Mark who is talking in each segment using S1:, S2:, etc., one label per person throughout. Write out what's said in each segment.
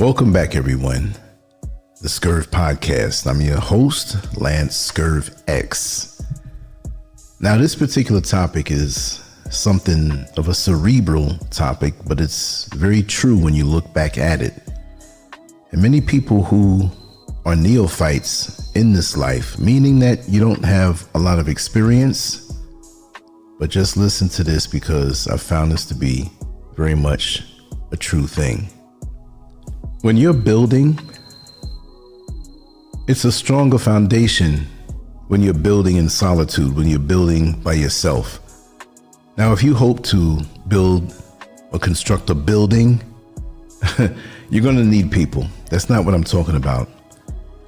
S1: Welcome back, everyone. The Scurv Podcast. I'm your host, LanceScurvX. Now, this particular topic is something of a cerebral topic, but it's very true when you look back at it. And many people who are neophytes in this life, meaning that you don't have a lot of experience, but just listen to this because I found this to be very much a true thing. When you're building, it's a stronger foundation when you're building in solitude, when you're building by yourself. Now, if you hope to build or construct a building, you're going to need people. That's not what I'm talking about.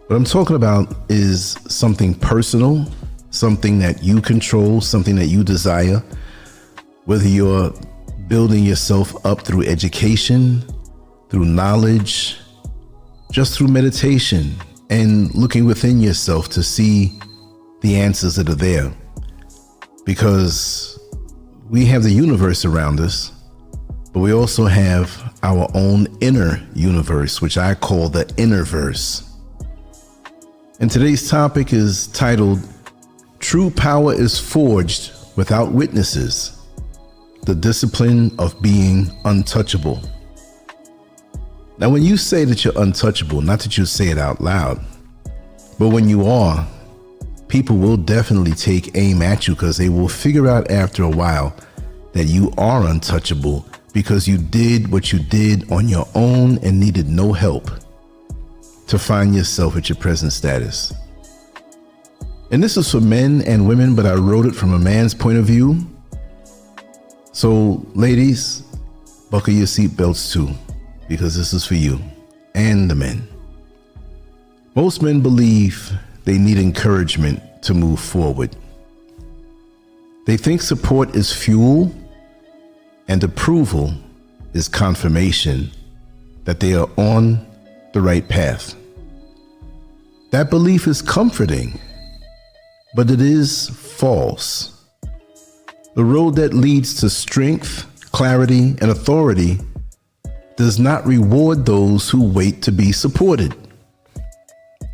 S1: What I'm talking about is something personal, something that you control, something that you desire, whether you're building yourself up through education, through knowledge, just through meditation and looking within yourself to see the answers that are there. Because we have the universe around us, but we also have our own inner universe, which I call the innerverse. And today's topic is titled, True Power is Forged Without Witnesses, the Discipline of Being Untouchable. Now, when you say that you're untouchable, not that you say it out loud, but when you are, people will definitely take aim at you because they will figure out after a while that you are untouchable because you did what you did on your own and needed no help to find yourself at your present status. And this is for men and women, but I wrote it from a man's point of view. So ladies, buckle your seatbelts too, because this is for you and the men. Most men believe they need encouragement to move forward. They think support is fuel and approval is confirmation that they are on the right path. That belief is comforting, but it is false. The road that leads to strength, clarity, and authority does not reward those who wait to be supported.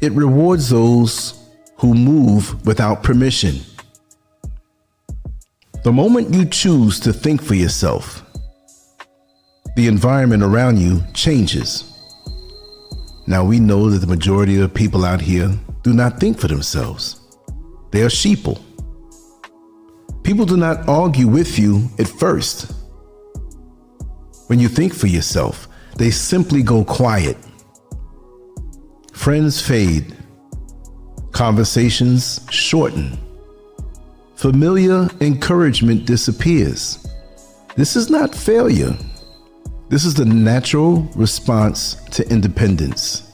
S1: It rewards those who move without permission. The moment you choose to think for yourself, the environment around you changes. Now, we know that the majority of people out here do not think for themselves. They are sheeple. People do not argue with you at first. When you think for yourself, they simply go quiet. Friends fade. Conversations shorten. Familiar encouragement disappears. This is not failure. This is the natural response to independence.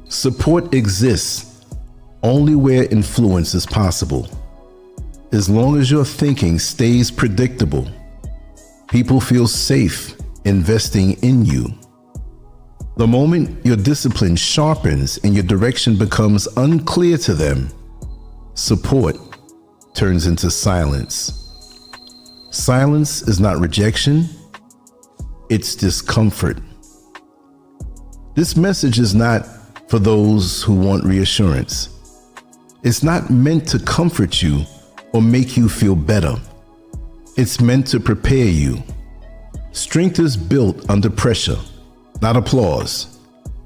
S1: Support exists only where influence is possible. As long as your thinking stays predictable, people feel safe investing in you. The moment your discipline sharpens and your direction becomes unclear to them, support turns into silence. Silence is not rejection, it's discomfort. This message is not for those who want reassurance. It's not meant to comfort you or make you feel better. It's meant to prepare you. Strength is built under pressure, not applause,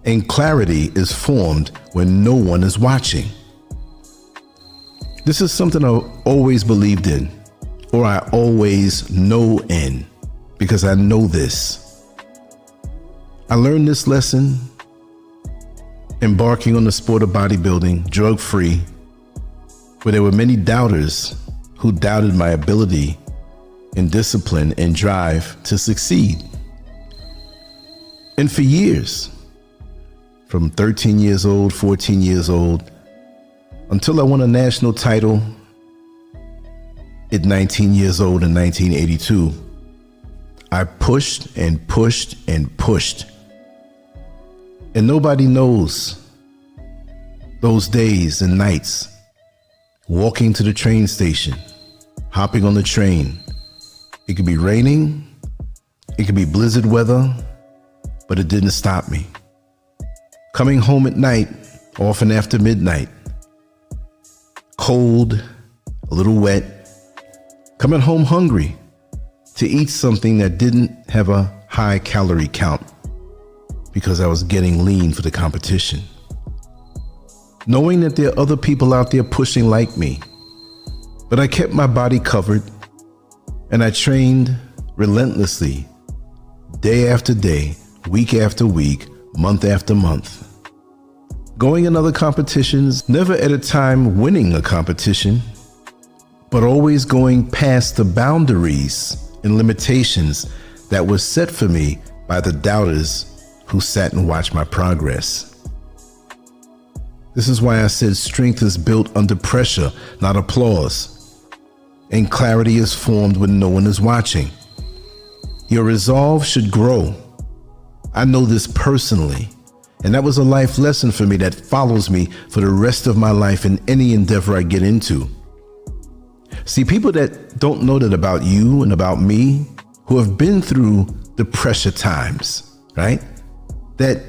S1: and clarity is formed when no one is watching. This is something I always believed in, or I always know in, because I know this. I learned this lesson embarking on the sport of bodybuilding, drug-free, where there were many doubters who doubted my ability and discipline and drive to succeed. And for years, from 13 years old, 14 years old, until I won a national title at 19 years old in 1982, I pushed and pushed and pushed. And nobody knows those days and nights, walking to the train station, hopping on the train. It could be raining, it could be blizzard weather, but it didn't stop me. Coming home at night, often after midnight, cold, a little wet, coming home hungry to eat something that didn't have a high calorie count because I was getting lean for the competition. Knowing that there are other people out there pushing like me, but I kept my body covered and I trained relentlessly, day after day, week after week, month after month. Going in other competitions, never at a time winning a competition, but always going past the boundaries and limitations that were set for me by the doubters who sat and watched my progress. This is why I said strength is built under pressure, not applause, and clarity is formed when no one is watching. Your resolve should grow. I know this personally, and that was a life lesson for me that follows me for the rest of my life in any endeavor I get into. See, people that don't know that about you and about me, who have been through the pressure times, right? That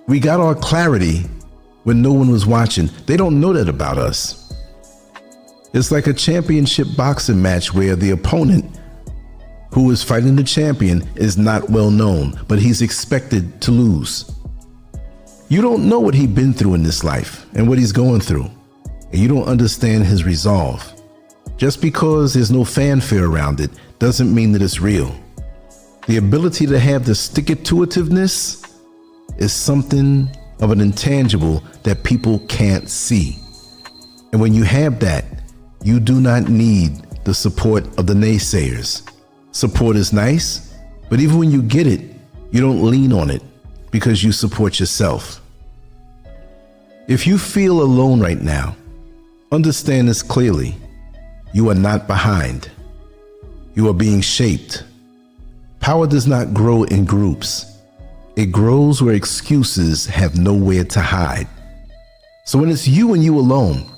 S1: we got our clarity when no one was watching. They don't know that about us. It's like a championship boxing match where the opponent who is fighting the champion is not well known, but he's expected to lose. You don't know what he's been through in this life and what he's going through, and you don't understand his resolve. Just because there's no fanfare around it doesn't mean that it's real. The ability to have the stick-it-to-itiveness is something of an intangible that people can't see. And when you have that, you do not need the support of the naysayers. Support is nice, but even when you get it, you don't lean on it because you support yourself. If you feel alone right now, understand this clearly. You are not behind. You are being shaped. Power does not grow in groups. It grows where excuses have nowhere to hide. So when it's you and you alone,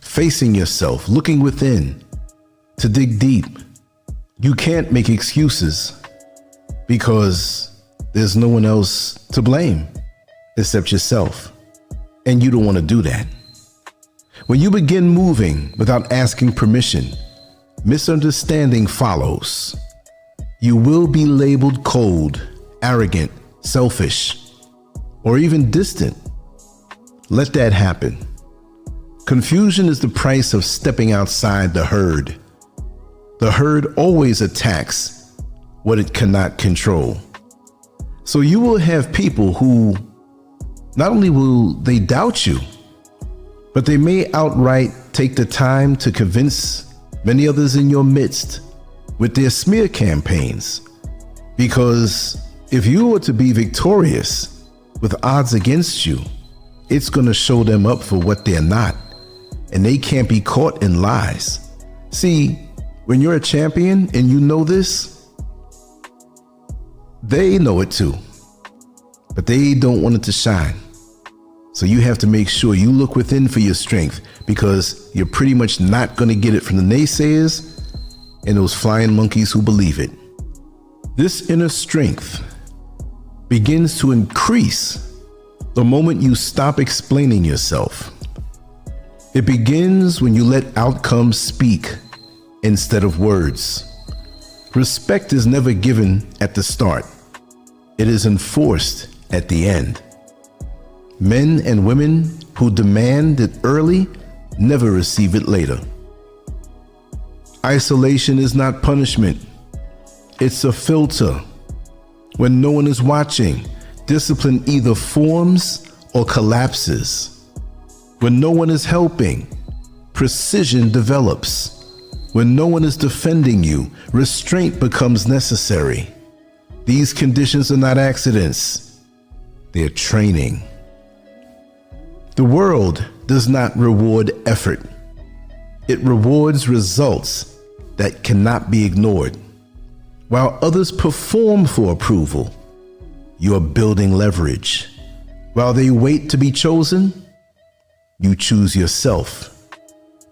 S1: facing yourself, looking within to dig deep, you can't make excuses because there's no one else to blame except yourself. And you don't want to do that. When you begin moving without asking permission, misunderstanding follows. You will be labeled cold, arrogant, selfish, or even distant. Let that happen. Confusion is the price of stepping outside the herd. The herd always attacks what it cannot control. So you will have people who not only will they doubt you, but they may outright take the time to convince many others in your midst with their smear campaigns. Because if you were to be victorious with odds against you, it's going to show them up for what they're not, and they can't be caught in lies. See, when you're a champion and you know this, they know it too, but they don't want it to shine. So you have to make sure you look within for your strength, because you're pretty much not going to get it from the naysayers and those flying monkeys who believe it. This inner strength begins to increase the moment you stop explaining yourself. It begins when you let outcomes speak instead of words. Respect is never given at the start. It is enforced at the end. Men and women who demand it early never receive it later. Isolation is not punishment. It's a filter. When no one is watching, discipline either forms or collapses. When no one is helping, precision develops. When no one is defending you, restraint becomes necessary. These conditions are not accidents. They're training. The world does not reward effort. It rewards results that cannot be ignored. While others perform for approval, you are building leverage. While they wait to be chosen, you choose yourself.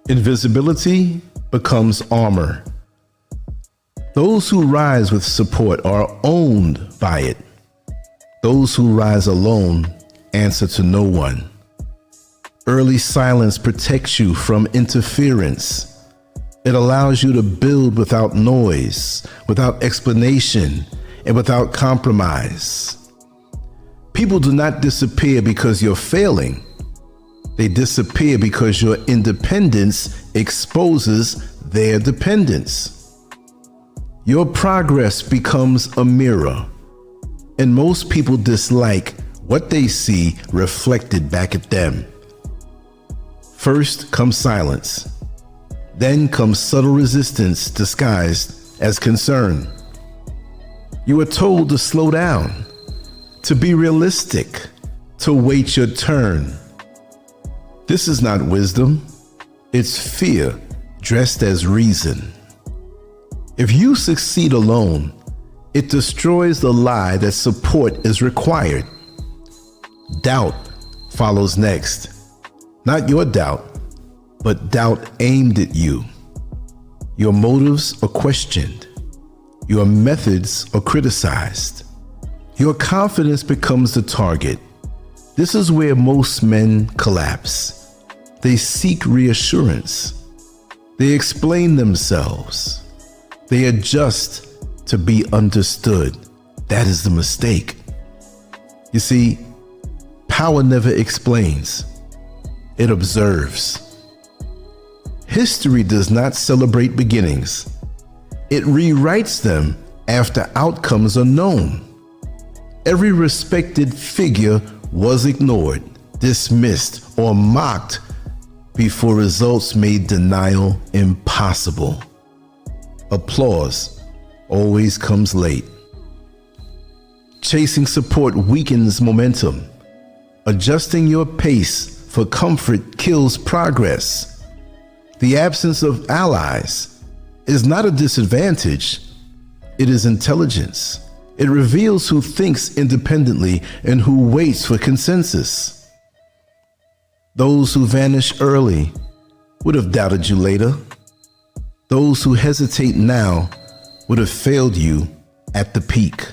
S1: Invisibility becomes armor. Those who rise with support are owned by it. Those who rise alone answer to no one. Early silence protects you from interference. It allows you to build without noise, without explanation, and without compromise. People do not disappear because you're failing. They disappear because your independence exposes their dependence. Your progress becomes a mirror, and most people dislike what they see reflected back at them. First comes silence. Then comes subtle resistance disguised as concern. You are told to slow down, to be realistic, to wait your turn. This is not wisdom. It's fear dressed as reason. If you succeed alone, it destroys the lie that support is required. Doubt follows next. Not your doubt, but doubt aimed at you. Your motives are questioned. Your methods are criticized. Your confidence becomes the target. This is where most men collapse. They seek reassurance. They explain themselves. They adjust to be understood. That is the mistake. You see, power never explains. It observes. History does not celebrate beginnings. It rewrites them after outcomes are known. Every respected figure was ignored, dismissed, or mocked before results made denial impossible. Applause always comes late. Chasing support weakens momentum. Adjusting your pace for comfort kills progress. The absence of allies is not a disadvantage. It is intelligence. It reveals who thinks independently and who waits for consensus. Those who vanish early would have doubted you later. Those who hesitate now would have failed you at the peak.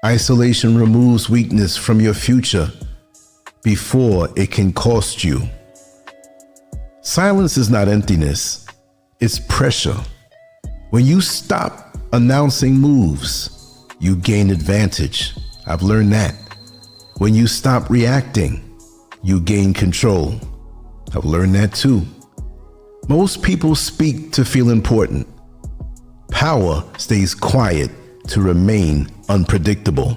S1: Isolation removes weakness from your future before it can cost you. Silence is not emptiness, it's pressure. When you stop announcing moves, you gain advantage. I've learned that. When you stop reacting, you gain control. I've learned that too. Most people speak to feel important. Power stays quiet to remain unpredictable.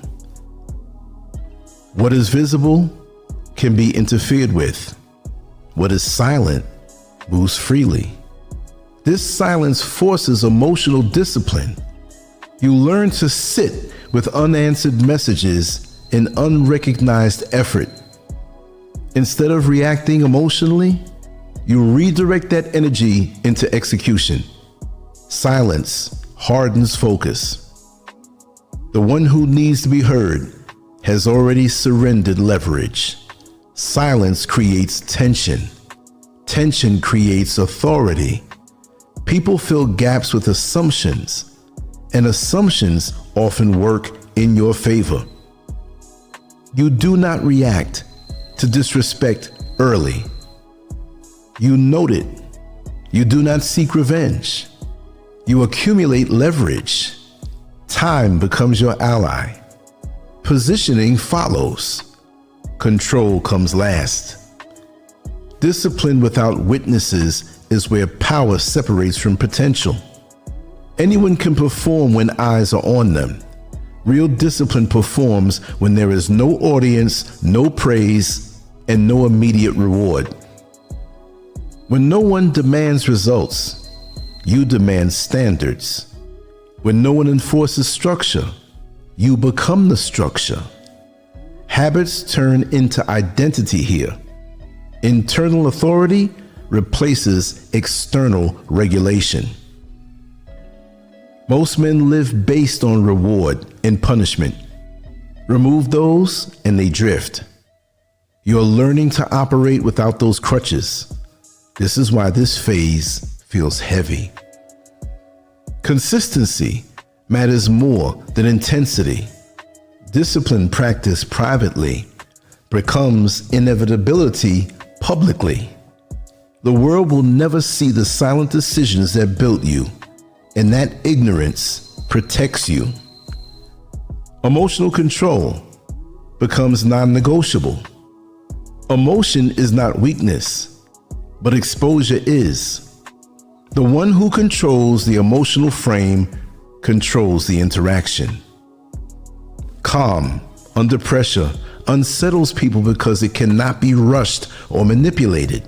S1: What is visible can be interfered with. What is silent moves freely. This silence forces emotional discipline. You learn to sit with unanswered messages in unrecognized effort. Instead of reacting emotionally, you redirect that energy into execution. Silence hardens focus. The one who needs to be heard has already surrendered leverage. Silence creates tension. Tension creates authority. People fill gaps with assumptions, and assumptions often work in your favor. You do not react to disrespect early. You note it. You do not seek revenge. You accumulate leverage. Time becomes your ally. Positioning follows. Control comes last. Discipline without witnesses is where power separates from potential. Anyone can perform when eyes are on them. Real discipline performs when there is no audience, no praise, and no immediate reward. When no one demands results, you demand standards. When no one enforces structure, you become the structure. Habits turn into identity here. Internal authority replaces external regulation. Most men live based on reward and punishment. Remove those and they drift. You're learning to operate without those crutches. This is why this phase feels heavy. Consistency matters more than intensity. Discipline practiced privately becomes inevitability publicly. The world will never see the silent decisions that built you, and that ignorance protects you. Emotional control becomes non-negotiable. Emotion is not weakness, but exposure is. The one who controls the emotional frame controls the interaction. Calm under pressure unsettles people because it cannot be rushed or manipulated.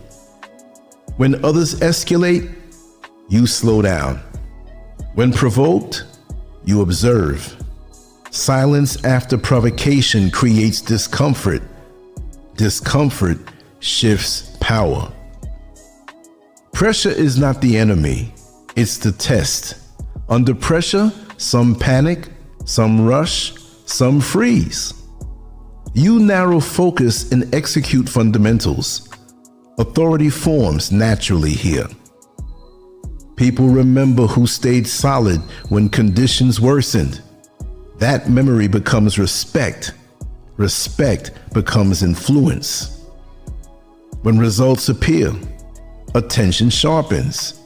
S1: When others escalate, you slow down. When provoked, you observe. Silence after provocation creates discomfort. Discomfort shifts power. Pressure is not the enemy, it's the test. Under pressure, some panic, some rush, some freeze. You narrow focus and execute fundamentals. Authority forms naturally here. People remember who stayed solid when conditions worsened. That memory becomes respect. Respect becomes influence. When results appear, attention sharpens.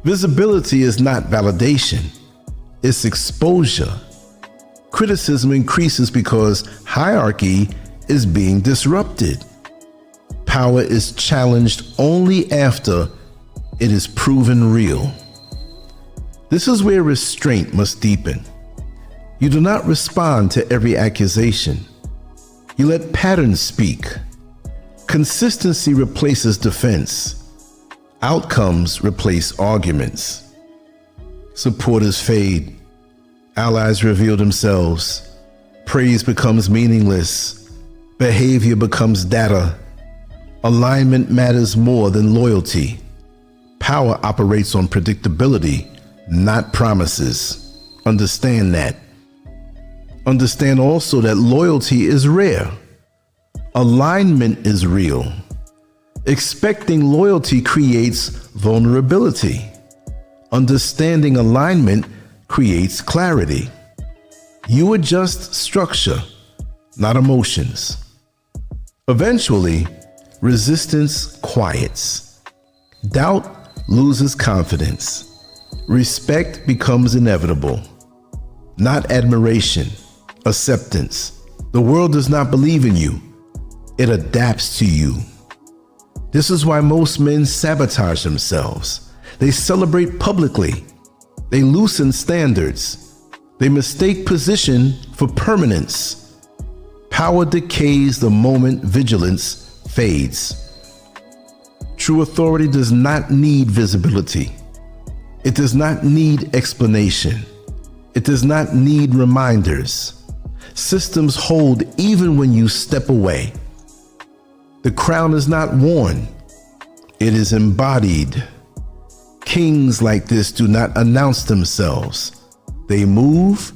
S1: Visibility is not validation, it's exposure. Criticism increases because hierarchy is being disrupted. Power is challenged only after it is proven real. This is where restraint must deepen. You do not respond to every accusation. You let patterns speak. Consistency replaces defense. Outcomes replace arguments. Supporters fade. Allies reveal themselves. Praise becomes meaningless. Behavior becomes data. Alignment matters more than loyalty. Power operates on predictability, not promises. Understand that. Understand also that loyalty is rare. Alignment is real. Expecting loyalty creates vulnerability. Understanding alignment creates clarity. You adjust structure, not emotions. Eventually, resistance quiets. Doubt loses confidence. Respect becomes inevitable. Not admiration, acceptance. The world does not believe in you. It adapts to you. This is why most men sabotage themselves. They celebrate publicly. They loosen standards. They mistake position for permanence. Power decays the moment vigilance fades. True authority does not need visibility. It does not need explanation. It does not need reminders. Systems hold even when you step away. The crown is not worn. It is embodied. Kings like this do not announce themselves. They move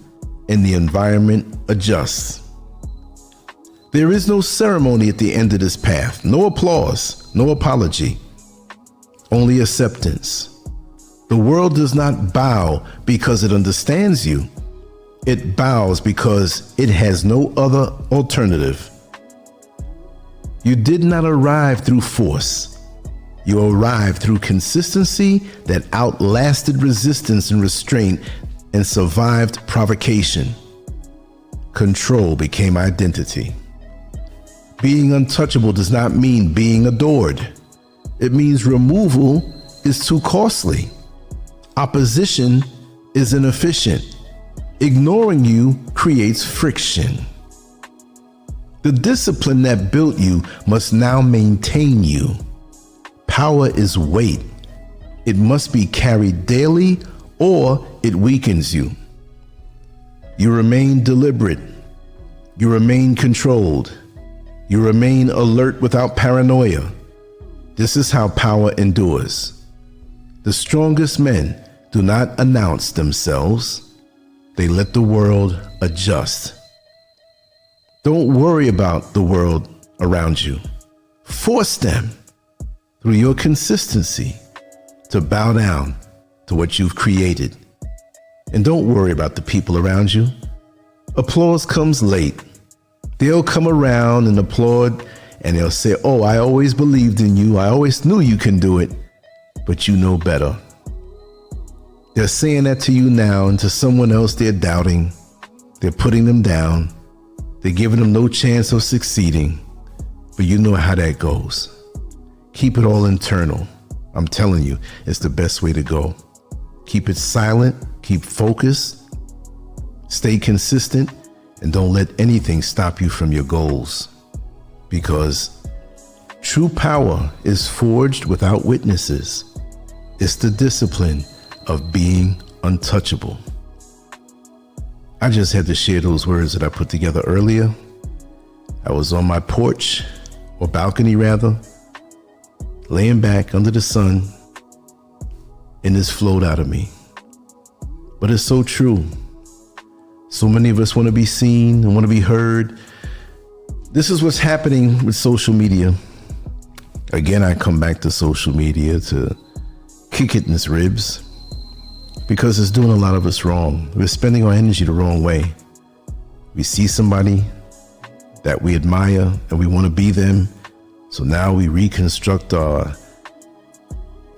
S1: and the environment adjusts. There is no ceremony at the end of this path, no applause, no apology, only acceptance. The world does not bow because it understands you. It bows because it has no other alternative. You did not arrive through force. You arrived through consistency that outlasted resistance and restraint and survived provocation. Control became identity. Being untouchable does not mean being adored. It means removal is too costly. Opposition is inefficient. Ignoring you creates friction. The discipline that built you must now maintain you. Power is weight. It must be carried daily or it weakens you. You remain deliberate. You remain controlled. You remain alert without paranoia. This is how power endures. The strongest men do not announce themselves. They let the world adjust. Don't worry about the world around you. Force them through your consistency to bow down to what you've created. And don't worry about the people around you. applause comes late. They'll come around and applaud, and they'll say, oh, I always believed in you. I always knew you can do it, but you know better. They're saying that to you now, and to someone else they're doubting. They're putting them down. They're giving them no chance of succeeding. But you know how that goes. Keep it all internal. I'm telling you, it's the best way to go. Keep it silent, keep focused, stay consistent, and don't let anything stop you from your goals. Because true power is forged without witnesses. It's the discipline of being untouchable. I just had to share those words that I put together earlier. I was on my porch, or balcony rather, laying back under the sun, and this flowed out of me. But it's so true. So many of us want to be seen and want to be heard. This is what's happening with social media. Again, I come back to social media to kick it in its ribs because it's doing a lot of us wrong. We're spending our energy the wrong way. We see somebody that we admire and we want to be them. So now we reconstruct our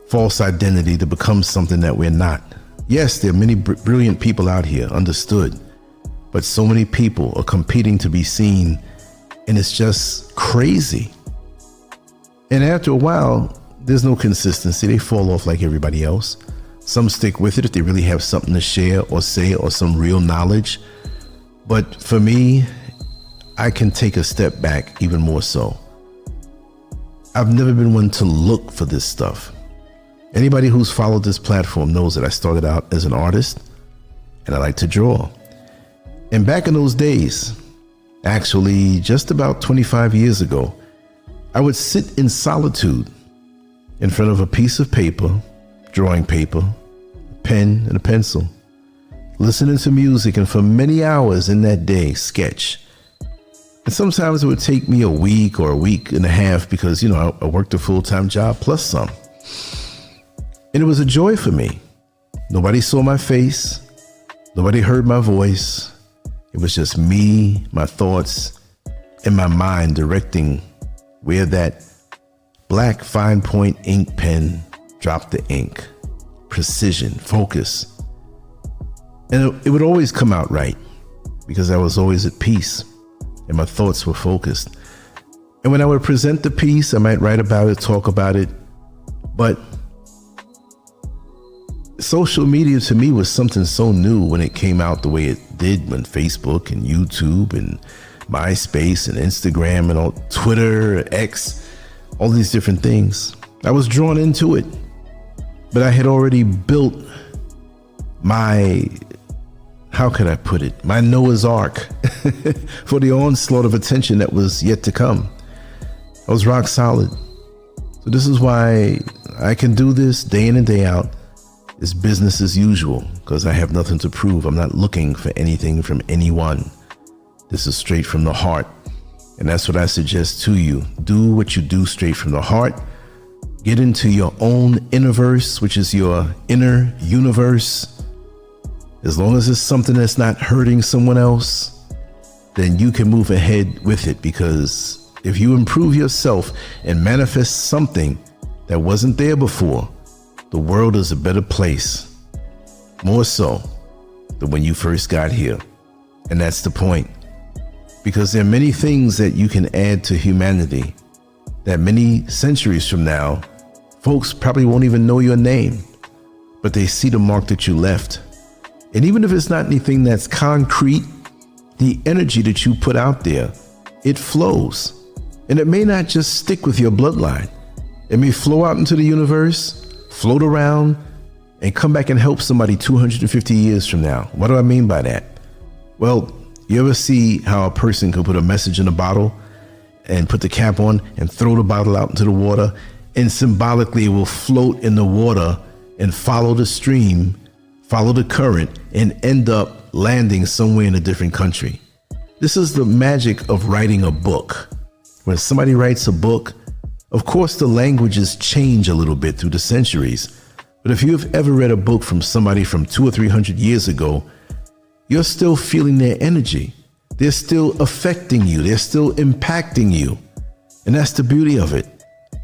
S1: false identity to become something that we're not. Yes, there are many brilliant people out here, understood. But so many people are competing to be seen, and it's just crazy. And after a while, there's no consistency. They fall off like everybody else. Some stick with it if they really have something to share or say or some real knowledge. But for me, I can take a step back even more so. I've never been one to look for this stuff. Anybody who's followed this platform knows that I started out as an artist and I like to draw. And back in those days, actually just about 25 years ago, I would sit in solitude in front of a piece of paper, drawing paper, a pen and a pencil, listening to music, and for many hours in that day, sketch. And sometimes it would take me a week or a week and a half because, I worked a full-time job plus some. And it was a joy for me. Nobody saw my face. Nobody heard my voice. It was just me, my thoughts, and my mind directing where that black fine point ink pen dropped the ink. Precision, focus. And it would always come out right because I was always at peace and my thoughts were focused. And when I would present the piece, I might write about it, talk about it. But social media to me was something so new when it came out the way it did, when Facebook and YouTube and MySpace and Instagram and all, Twitter, X, all these different things. I was drawn into it, but I had already built my, how can I put it, my Noah's Ark for the onslaught of attention that was yet to come. I was rock solid. So this is why I can do this day in and day out. It's business as usual because I have nothing to prove. I'm not looking for anything from anyone. This is straight from the heart. And that's what I suggest to you. Do what you do straight from the heart. Get into your own innerverse, which is your inner universe. As long as it's something that's not hurting someone else, then you can move ahead with it. Because if you improve yourself and manifest something that wasn't there before, the world is a better place, more so than when you first got here. And that's the point. Because there are many things that you can add to humanity that many centuries from now, folks probably won't even know your name, but they see the mark that you left. And even if it's not anything that's concrete, the energy that you put out there, it flows. And it may not just stick with your bloodline. It may flow out into the universe, float around, and come back and help somebody 250 years from now. What do I mean by that? Well, you ever see how a person can put a message in a bottle and put the cap on and throw the bottle out into the water, and symbolically it will float in the water and follow the stream, follow the current, and end up landing somewhere in a different country? This is the magic of writing a book. When somebody writes a book, of course, the languages change a little bit through the centuries. But if you've ever read a book from somebody from 200 or 300 years ago, you're still feeling their energy. They're still affecting you. They're still impacting you. And that's the beauty of it.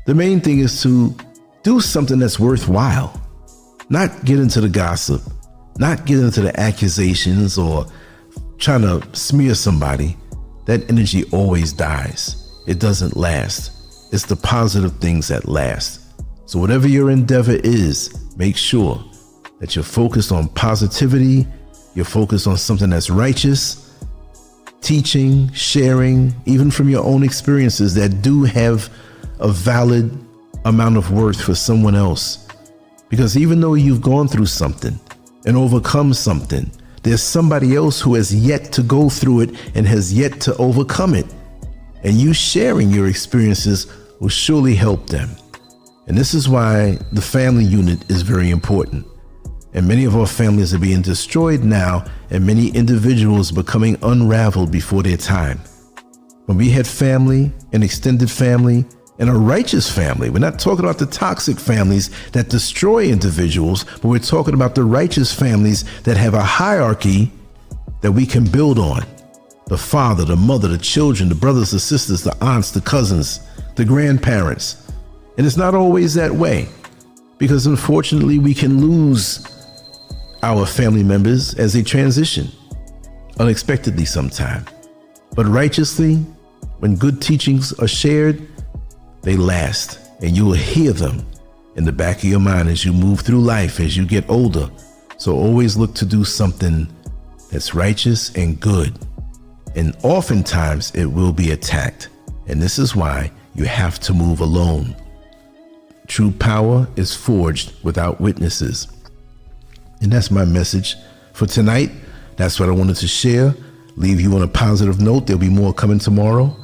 S1: The main thing is to do something that's worthwhile. Not get into the gossip, not get into the accusations or trying to smear somebody. That energy always dies. It doesn't last. It's the positive things that last. So whatever your endeavor is, make sure that you're focused on positivity. You're focused on something that's righteous, teaching, sharing, even from your own experiences that do have a valid amount of worth for someone else. Because even though you've gone through something and overcome something, there's somebody else who has yet to go through it and has yet to overcome it. And you sharing your experiences will surely help them. And this is why the family unit is very important. And many of our families are being destroyed now, and many individuals becoming unraveled before their time. When we had family, an extended family, and a righteous family, we're not talking about the toxic families that destroy individuals, but we're talking about the righteous families that have a hierarchy that we can build on. The father, the mother, the children, the brothers, the sisters, the aunts, the cousins, the grandparents. And it's not always that way, because unfortunately we can lose our family members as they transition unexpectedly sometime. But righteously, when good teachings are shared, they last, and you will hear them in the back of your mind as you move through life, as you get older. So always look to do something that's righteous and good. And oftentimes it will be attacked. And this is why you have to move alone. True power is forged without witnesses. And that's my message for tonight. That's what I wanted to share. Leave you on a positive note. There'll be more coming tomorrow.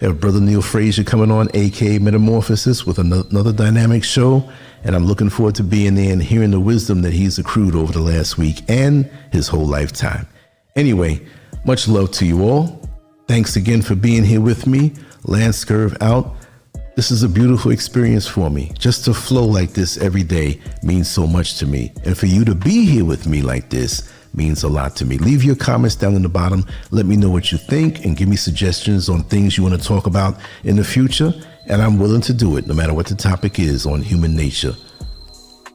S1: I have Brother Neil Frazier coming on, aka Metamorphosis, with another dynamic show. And I'm looking forward to being there and hearing the wisdom that he's accrued over the last week and his whole lifetime. Anyway, much love to you all. Thanks again for being here with me. LanceScurv out. This is a beautiful experience for me. Just to flow like this every day means so much to me. And for you to be here with me like this means a lot to me. Leave your comments down in the bottom. Let me know what you think and give me suggestions on things you want to talk about in the future. And I'm willing to do it no matter what the topic is on human nature.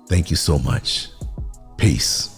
S1: Thank you so much. Peace.